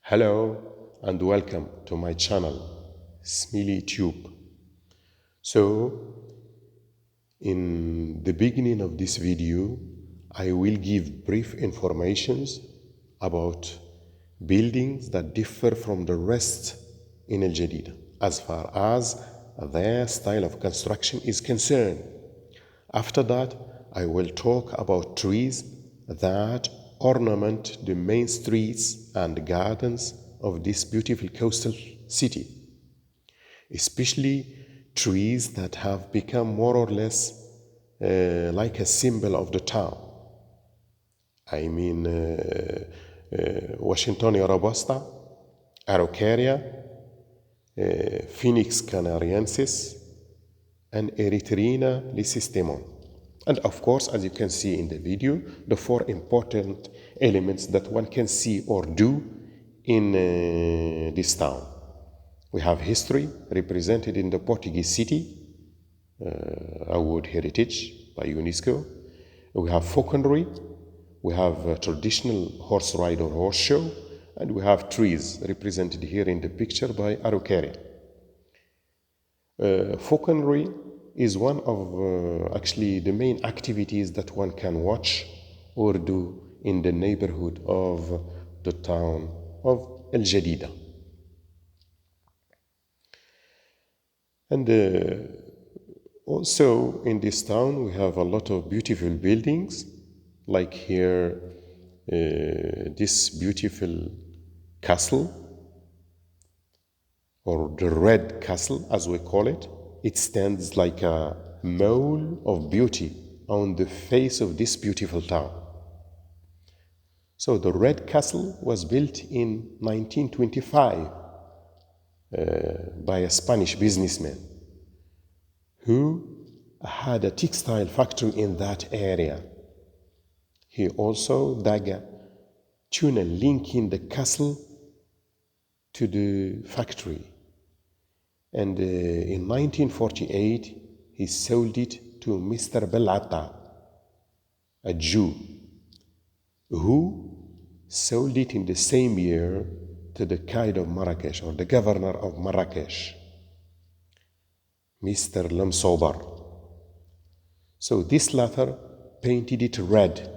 Hello and welcome to my channel, Smiley Tube. So, in the beginning of this video, I will give brief informations about buildings that differ from the rest in الجديدة as far as their style of construction is concerned. After that, I will talk about trees that ornament the main streets and gardens of this beautiful coastal city, especially trees that have become more or less like a symbol of the town. I mean Washingtonia robusta, Araucaria, Phoenix canariensis, and Erythrina lysistemon. And of course, as you can see in the video, the four important elements that one can see or do in this town. We have history represented in the Portuguese city, a World Heritage by UNESCO. We have falconry, we have traditional horse ride or horse show, and we have trees represented here in the picture by Araucaria. Falconry is one of actually the main activities that one can watch or do in the neighborhood of the town of الجديدة. And also in this town we have a lot of beautiful buildings, like here this beautiful castle, or the Red Castle as we call it. It stands like a mole of beauty on the face of this beautiful town. So the Red Castle was built in 1925 by a Spanish businessman who had a textile factory in that area. He also dug a tunnel linking the castle to the factory. And in 1948, he sold it to Mr. Belata, a Jew, who sold it in the same year to the Qaid of Marrakesh, or the governor of Marrakesh, Mr. Lamsobar. So this latter painted it red.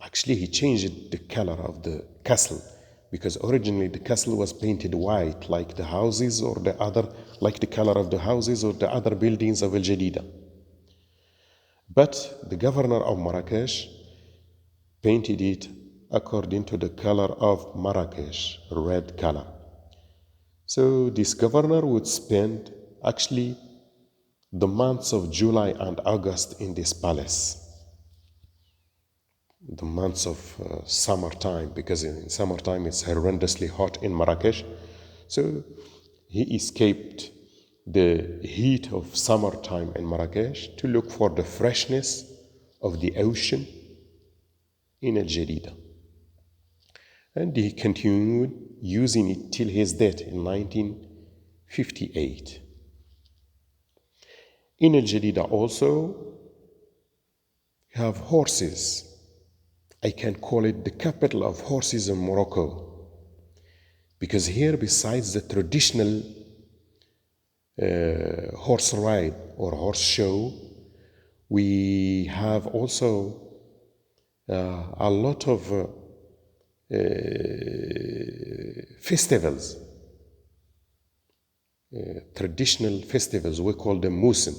Actually, he changed the color of the castle, because originally the castle was painted white, like the houses or the other, like the color of the houses or the other buildings of الجديدة. But the governor of Marrakesh painted it according to the color of Marrakesh, red color. So this governor would spend actually the months of July and August in this palace. The months of summertime, because in summertime it's horrendously hot in Marrakesh. So he escaped the heat of summertime in Marrakesh to look for the freshness of the ocean in الجديدة. And he continued using it till his death in 1958. In الجديدة also you have horses. I can call it the capital of horses in Morocco, because here, besides the traditional horse ride or horse show, we have also a lot of festivals, traditional festivals, we call them musim,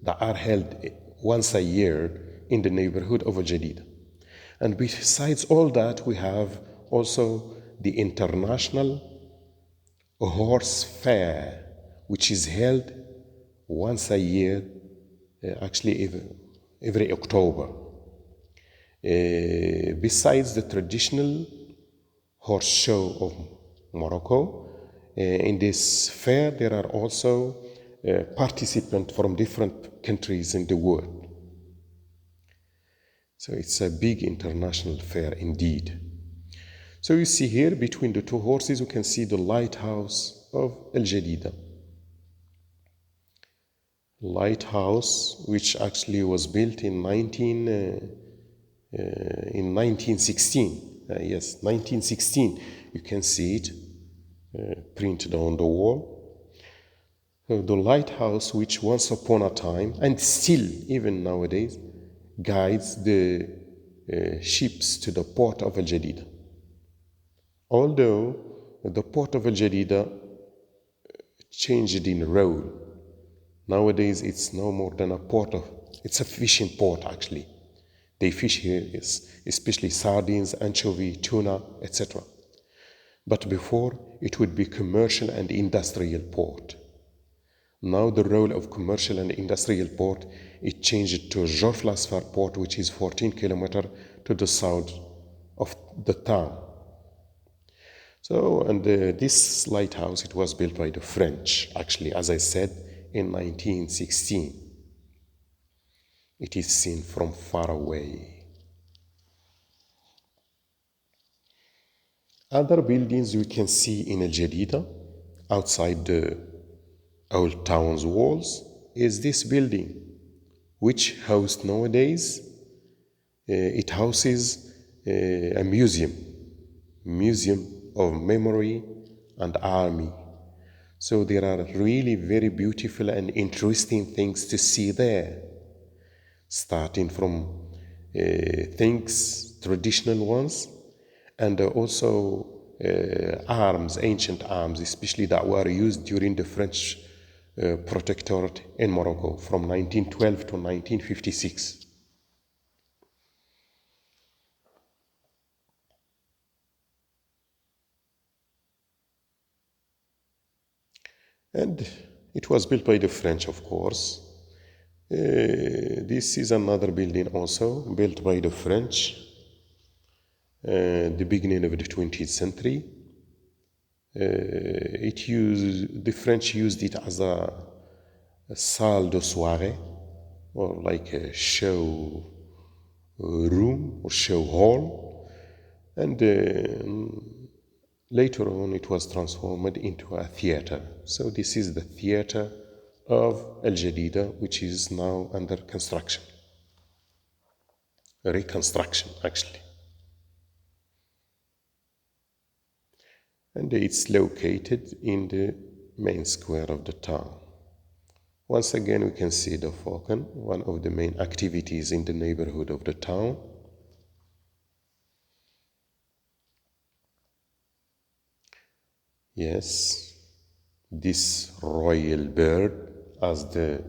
that are held once a year in the neighborhood of الجديدة. And besides all that, we have also the International Horse Fair, which is held once a year, actually every October. Besides the traditional horse show of Morocco, in this fair there are also participants from different countries in the world. So it's a big international fair indeed. So you see here between the two horses, you can see the lighthouse of الجديدة. Lighthouse, which actually was built in 1916. Yes, 1916, you can see it printed on the wall. The lighthouse, which once upon a time, and still even nowadays, guides the ships to the port of Al-Jadida. Although the port of Al-Jadida changed in role, nowadays it's no more than a port it's a fishing port actually. They fish here, especially sardines, anchovy, tuna, etc. But before, it would be commercial and industrial port. Now the role of commercial and industrial port, it changed to Jorflasfar port, which is 14 kilometers to the south of the town. So, and this lighthouse, it was built by the French, actually, as I said, in 1916. It is seen from far away. Other buildings we can see in Al-Jadida, outside the old town's walls, is this building, which hosts nowadays, it houses a museum of memory and army. So there are really very beautiful and interesting things to see there, starting from things, traditional ones, and also arms, ancient arms, especially that were used during the French protectorate in Morocco from 1912 to 1956. And it was built by the French, of course. This is another building also built by the French, the beginning of the 20th century. The French used it as a salle de soirée, or like a show room or show hall, and later on it was transformed into a theater. So this is the theater of Al-Jadida, which is now under construction, reconstruction actually. And it's located in the main square of the town. Once again, we can see the falcon, one of the main activities in the neighborhood of the town. Yes, this royal bird, as the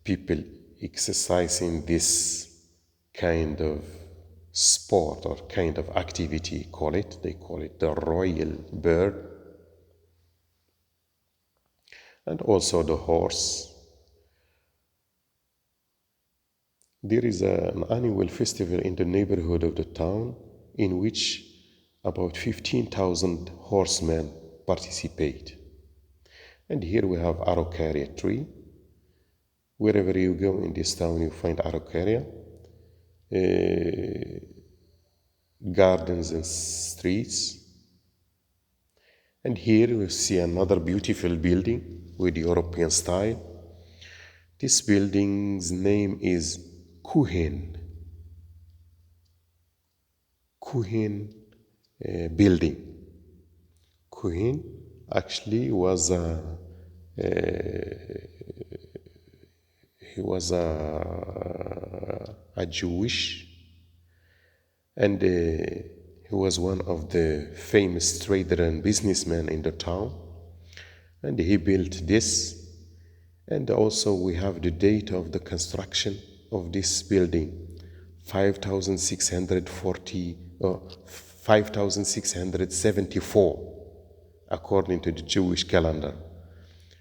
people exercising this kind of sport or kind of activity they call it the royal bird. And also the horse. There is an annual festival in the neighborhood of the town in which about 15,000 horsemen participate. And here we have araucaria tree. Wherever you go in this town, you find araucaria. Gardens and streets. And here we see another beautiful building with European style. This building's name is Kuhen building. Kuhen actually was a Jewish, and he was one of the famous trader and businessmen in the town, and he built this. And also we have the date of the construction of this building, 5674, according to the Jewish calendar,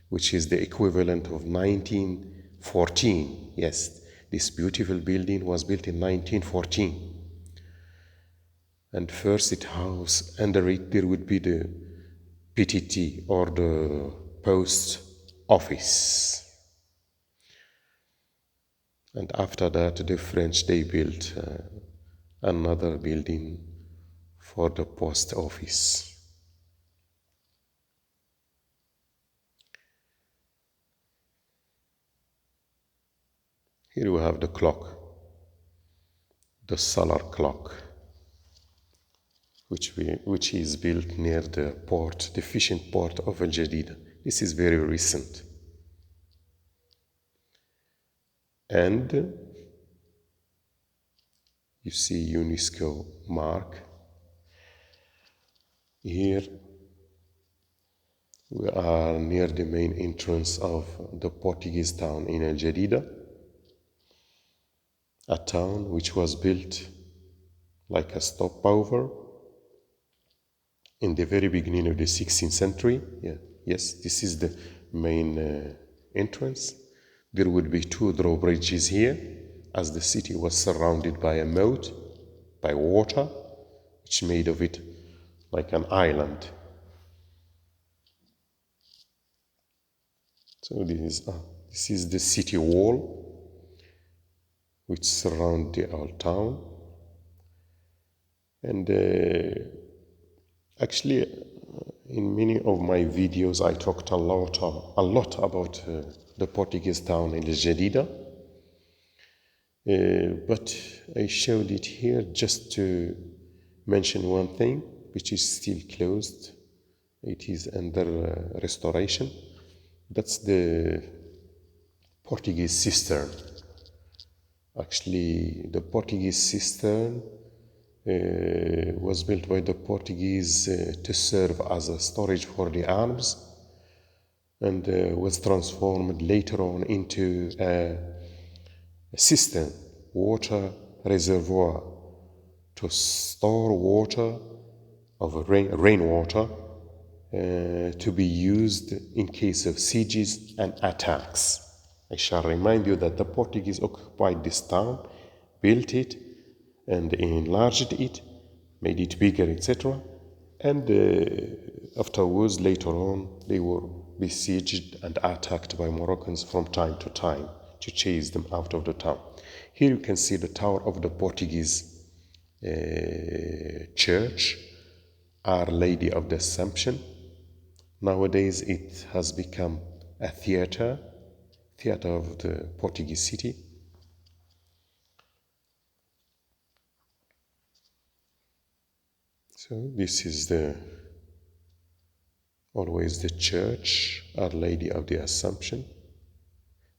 which is the equivalent of 1914. Yes, this beautiful building was built in 1914. And first it housed, under it there would be the PTT, or the post office. And after that, the French, they built another building for the post office. Here we have the clock, the solar clock. which is built near the port, the fishing port of الجديدة. This is very recent. And you see UNESCO mark. Here we are near the main entrance of the Portuguese town in الجديدة, a town which was built like a stopover in the very beginning of the 16th century. Yes, this is the main entrance. There would be 2 drawbridges here, as the city was surrounded by a moat, by water, which made of it like an island. So this is the city wall which surrounds the old town. And actually, in many of my videos, I talked a lot about the Portuguese town in الجديدة. But I showed it here just to mention one thing, which is still closed. It is under restoration. That's the Portuguese cistern. Actually, the Portuguese cistern was built by the Portuguese to serve as a storage for the arms, and was transformed later on into a cistern, water reservoir, to store water of rainwater to be used in case of sieges and attacks. I shall remind you that the Portuguese occupied this town, built it and enlarged it, made it bigger, etc. And afterwards, later on, they were besieged and attacked by Moroccans from time to time to chase them out of the town. Here you can see the tower of the Portuguese church, Our Lady of the Assumption. Nowadays it has become a theater of the Portuguese city. So this is always the church, Our Lady of the Assumption.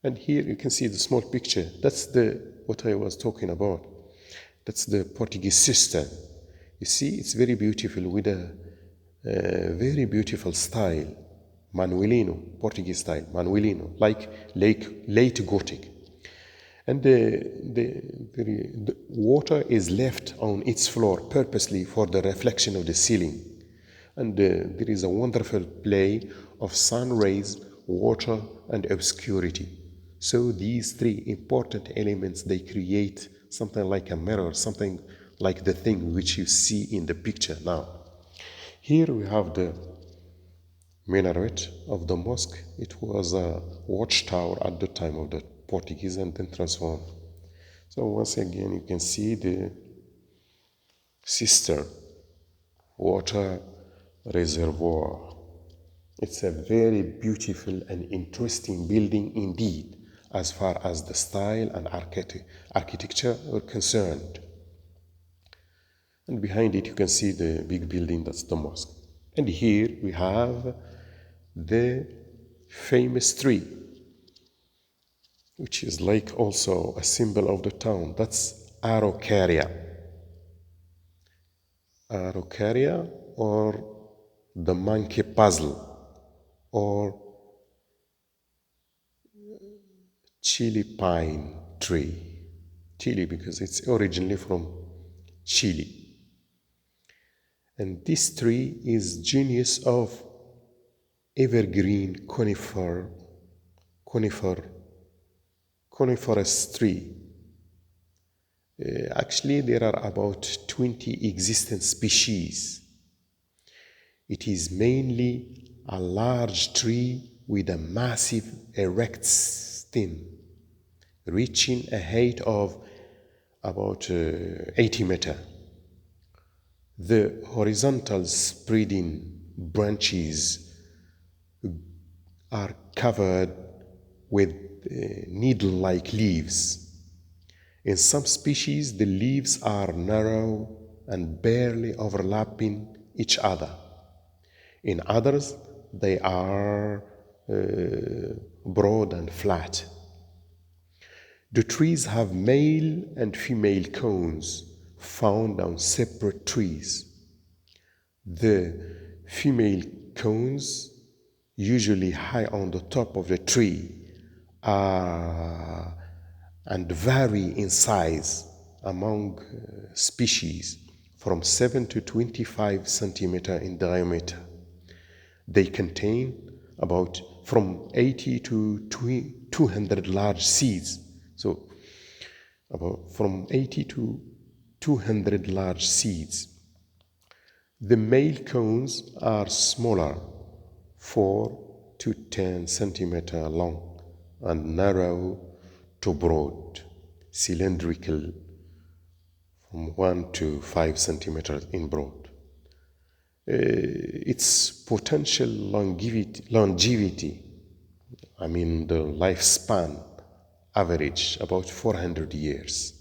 And here you can see the small picture. That's what I was talking about. That's the Portuguese cistern. You see, it's very beautiful with a very beautiful style, Manuelino, Portuguese style, Manuelino, like late Gothic. And the water is left on its floor purposely for the reflection of the ceiling. And there is a wonderful play of sun rays, water, and obscurity. So these 3 important elements, they create something like a mirror, something like the thing which you see in the picture now. Here we have the minaret of the mosque. It was a watchtower at the time of the Portuguese and then transformed. So once again you can see the cistern, water reservoir. It's a very beautiful and interesting building indeed, as far as the style and architecture are concerned. And behind it you can see the big building, that's the mosque. And here we have the famous tree, which is like also a symbol of the town. That's Araucaria. Araucaria, or the monkey puzzle, or Chile pine tree. Chile because it's originally from Chile. And this tree is genus of evergreen coniferous tree. Actually, there are about 20 existing species. It is mainly a large tree with a massive erect stem, reaching a height of about 80 meters. The horizontal spreading branches are covered with needle-like leaves. In some species, the leaves are narrow and barely overlapping each other. In others, they are broad and flat. The trees have male and female cones found on separate trees. The female cones, usually high on the top of the tree, and vary in size among species from 7 to 25 centimeters in diameter. They contain about from 80 to 200 large seeds. So about from 80 to 200 large seeds. The male cones are smaller, 4 to 10 centimeters long, and narrow to broad, cylindrical, from 1 to 5 centimeters in broad. Its potential longevity, the lifespan, average about 400 years.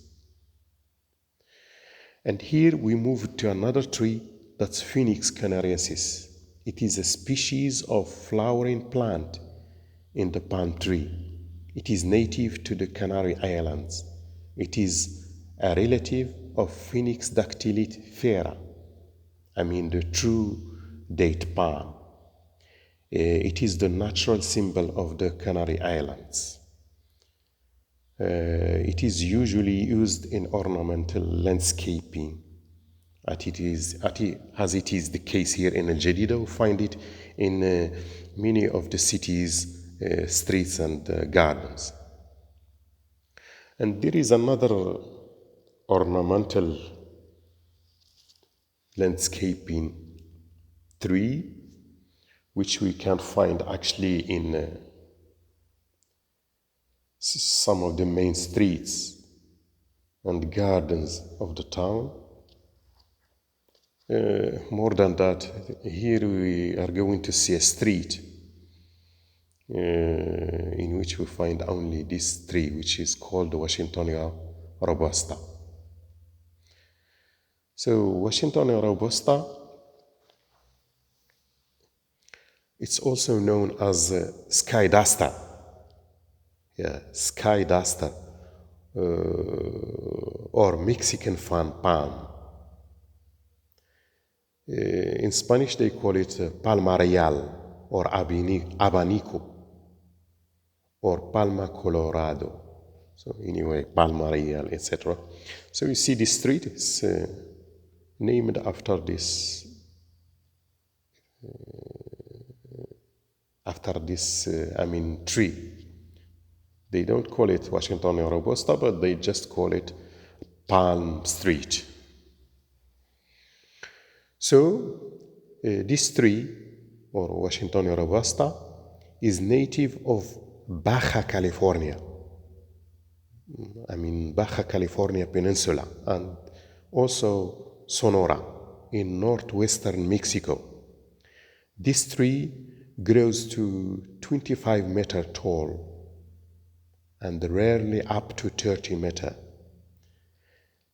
And here we move to another tree, that's Phoenix canariensis. It is a species of flowering plant in the palm tree. It is native to the Canary Islands. It is a relative of Phoenix dactylifera, the true date palm. It is the natural symbol of the Canary Islands. It is usually used in ornamental landscaping, as it is the case here in Jadida. We find it in many of the cities' streets and gardens. And there is another ornamental landscaping tree which we can find actually in some of the main streets and gardens of the town. More than that, here we are going to see a street in which we find only this tree, which is called Washingtonia robusta. So Washingtonia robusta, it's also known as sky duster. Sky duster, or Mexican fan palm. In Spanish they call it palma real or abanico or palma colorado. So anyway, palma real, etc. So you see this street is named after this tree. They don't call it Washingtonia robusta, but they just call it Palm Street. So this tree, or Washingtonia robusta, is native of Baja California. Baja California Peninsula, and also Sonora in northwestern Mexico. This tree grows to 25 meters tall and rarely up to 30 meters.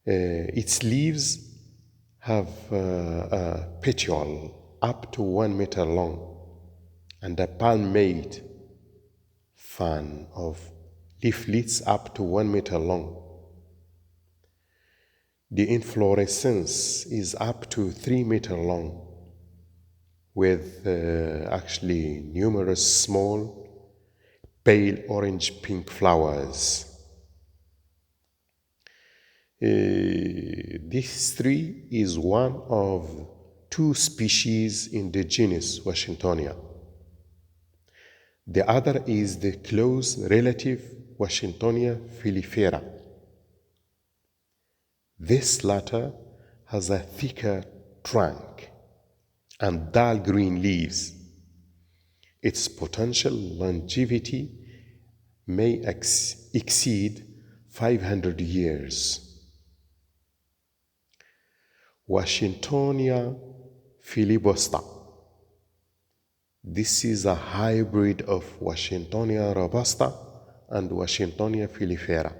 Its leaves have a petiole up to 1 meter long and a palmate fan of leaflets up to 1 meter long. The inflorescence is up to 3 meters long, with actually numerous small pale orange-pink flowers. This tree is one of 2 species in the genus Washingtonia. The other is the close relative Washingtonia filifera. This latter has a thicker trunk and dull green leaves. Its potential longevity may exceed 500 years. Washingtonia filibusta. This is a hybrid of Washingtonia robusta and Washingtonia filifera.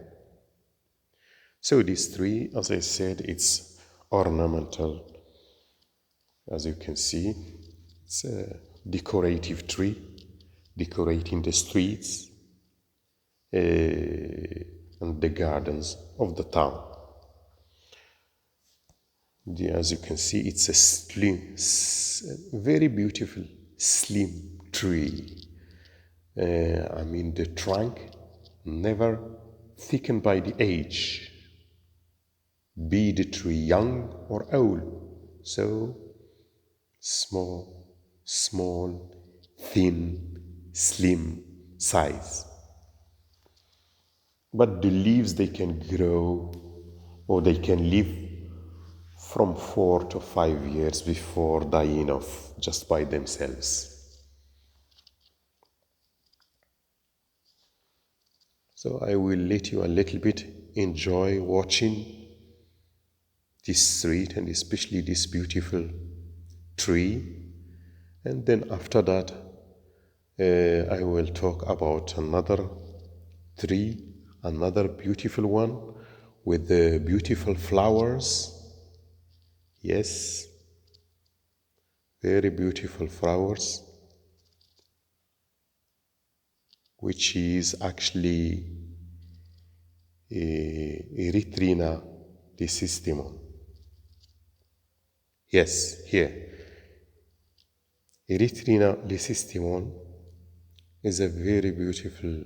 So this tree, as I said, it's ornamental. As you can see, it's a decorative tree, decorating the streets and the gardens of the town. As you can see, it's a slim, very beautiful, slim tree. The trunk never thickened by the age, be the tree young or old. So small, thin, slim size. But the leaves, they can grow or they can live from 4 to 5 years before dying off just by themselves. So I will let you a little bit enjoy watching this street and especially this beautiful tree. And then after that, I will talk about another tree, another beautiful one with the beautiful flowers. Yes, very beautiful flowers, which is actually Erythrina leucistemon. Yes, here. Erythrina leucistemon is a very beautiful,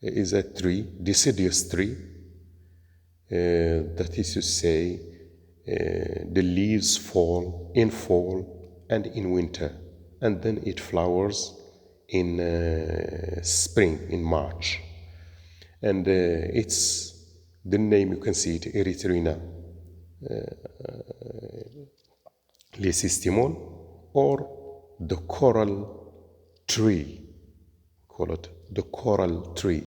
is a tree, deciduous tree. That is to say, the leaves fall in fall and in winter, and then it flowers in spring, in March. And it's the name, you can see it, Erythrina leucistemon, or the coral tree. Call it the coral tree.